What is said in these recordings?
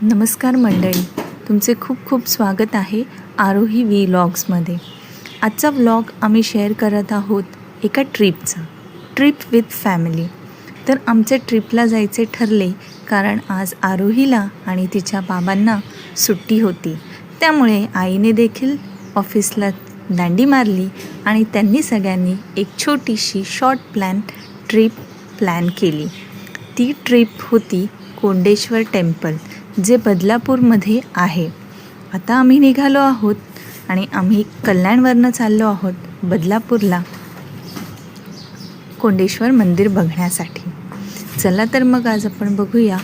नमस्कार मंडळी, तुमचे खूप खूप स्वागत आहे आरोही व्लॉग्समध्ये। आजचा व्लॉग आम्ही शेअर करत आहोत एका ट्रिपचा, ट्रिप विथ फॅमिली। तर आमच्या ट्रिपला जायचे ठरले कारण आज आरोहीला आणि तिच्या बाबांना सुट्टी होती, त्यामुळे आईने देखील ऑफिसला दांडी मारली आणि त्यांनी सगळ्यांनी एक छोटीशी शॉर्ट ट्रिप प्लॅन केली। ती ट्रिप होती कोंडेश्वर टेम्पल, जे बदलापूरमध्ये आहे। आता आम्ही निघालो आहोत आणि आम्ही कल्याणवरनं चाललो आहोत बदलापूरला कोंडेश्वर मंदिर बघण्यासाठी। चला तर मग आज आपण बघूया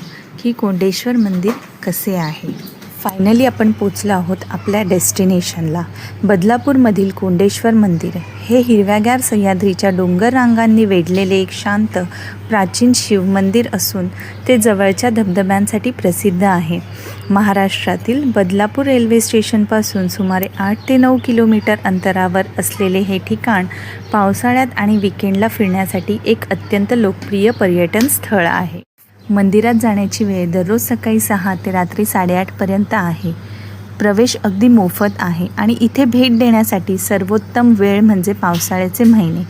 की कोंडेश्वर मंदिर कसे आहे। फायनली आपण पोचलो आहोत आपल्या डेस्टिनेशनला। बदलापूरमधील कोंडेश्वर मंदिर हे हिरव्यागार सह्याद्रीच्या डोंगर रांगांनी वेढलेले एक शांत प्राचीन शिव मंदिर असून ते जवळच्या धबधब्यांसाठी प्रसिद्ध आहे। महाराष्ट्रातील बदलापूर रेल्वे स्टेशनपासून सुमारे 8 ते 9 किलोमीटर अंतरावर असलेले हे ठिकाण पावसाळ्यात आणि वीकेंडला फिरण्यासाठी एक अत्यंत लोकप्रिय पर्यटन स्थळ आहे। मंदिरात जाण्याची वेळ दररोज सकाळी 6 ते रात्री 8:30 पर्यंत आहे। प्रवेश अगदी मोफत आहे आणि इथे भेट देण्यासाठी सर्वोत्तम वेळ म्हणजे पावसाळ्याचे महिने,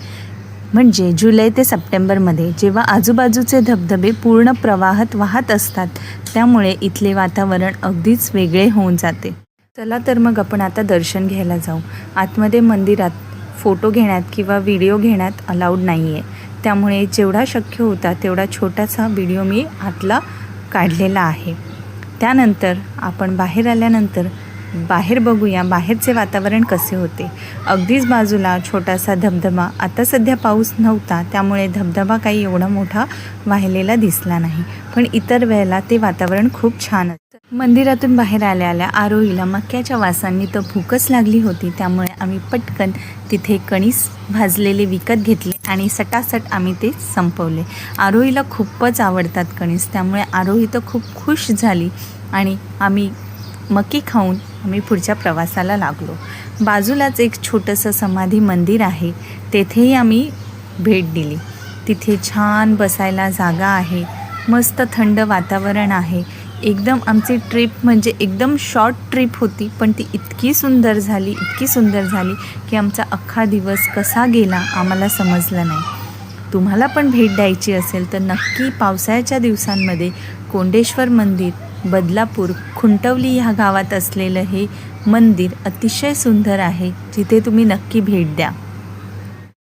म्हणजे जुलै ते सप्टेंबरमध्ये, जेव्हा आजूबाजूचे धबधबे पूर्ण प्रवाहात वाहत असतात। त्यामुळे इथले वातावरण अगदीच वेगळे होऊन जाते। चला तर मग आपण आता दर्शन घ्यायला जाऊ। आतमध्ये मंदिरात फोटो घेण्यात किंवा व्हिडिओ घेण्यात अलाउड नाही आहे, त्यामुळे जेवढा शक्य होता तेवढा छोटासा व्हिडिओ मी आतला काढलेला आहे। त्यानंतर आपण बाहेर आल्यानंतर बाहेर बघूया बाहेरचे वातावरण कसे होते। अगदीच बाजूला छोटासा धबधबा, आता सध्या पाऊस नव्हता त्यामुळे धबधबा काही एवढा मोठा वाहिलेला दिसला नाही, पण इतर वेळेला ते वातावरण खूप छान असतं। मंदिरातून बाहेर आल्या आल्या आरोहीला मक्याच्या वासांनी तर भूकच लागली होती, त्यामुळे आम्ही पटकन तिथे कणीस भाजलेले विकत घेतले आणि सटासट आम्ही ते संपवले। आरोहीला खूपच आवडतात कणीस, त्यामुळे आरोही तर खूप खुश झाली आणि आम्ही मकी खाऊन आम्ही पुढच्या प्रवासाला लागलो। बाजूलाच एक छोटंसं समाधी मंदिर आहे, तेथेही आम्ही भेट दिली। तिथे छान बसायला जागा आहे, मस्त थंड वातावरण आहे। एकदम आमची ट्रिप म्हणजे एकदम शॉर्ट ट्रिप होती, पण ती इतकी सुंदर झाली की आमचा अख्खा दिवस कसा गेला आम्हाला समजलं नाही। तुम्हाला पण भेट द्यायची असेल तर नक्की पावसाळ्याच्या दिवसांमध्ये कोंडेश्वर मंदिर, बदलापूर खुंटवली ह्या गावात असलेलं हे मंदिर अतिशय सुंदर आहे, जिथे तुम्ही नक्की भेट द्या।